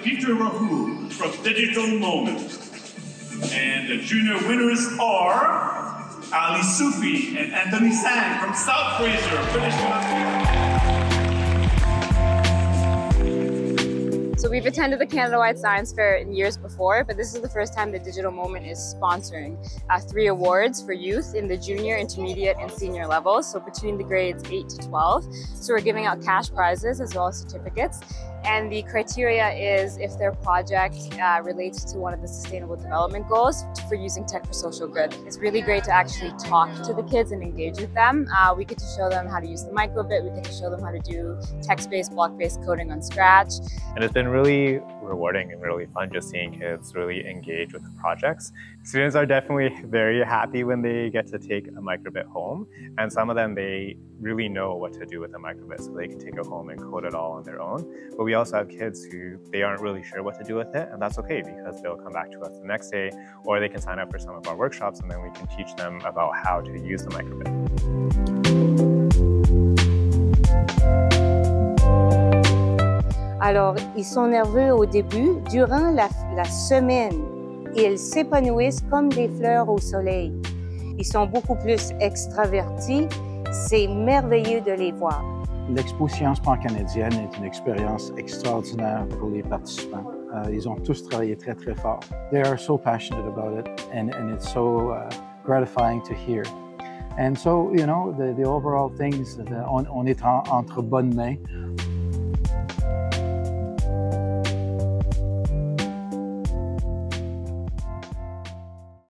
Préparez-vous from Digital Moment. And the junior winners are Ali Soufi and Anthony Sang from South Fraser, British Columbia. So we've attended the Canada-wide Science Fair in years before, but this is the first time the Digital Moment is sponsoring 3 awards for youth in the junior, intermediate, and senior levels, so between the grades 8 to 12. So we're giving out cash prizes as well as certificates. And the criteria is if their project relates to one of the Sustainable Development Goals for using tech for social good. It's really great to actually talk to the kids and engage with them. We get to show them how to use the microbit, we get to show them how to do text-based, block-based coding on Scratch. And it's been really rewarding and really fun just seeing kids really engage with the projects. Students are definitely very happy when they get to take a microbit home, and some of them, they really know what to do with a microbit, so they can take it home and code it all on their own. But we also have kids who they aren't really sure what to do with it, and that's okay because they'll come back to us the next day, or they can sign up for some of our workshops and then we can teach them about how to use the microbit. Alors, ils sont nerveux au début. Durant la semaine, ils s'épanouissent comme des fleurs au soleil. Ils sont beaucoup plus extravertis. C'est merveilleux de les voir. L'expo Sciences pancanadienne est une expérience extraordinaire pour les participants. Ils ont tous travaillé très, très fort. They are so passionate about it, and it's so gratifying to hear. And so, you know, the overall things, on est entre bonnes mains.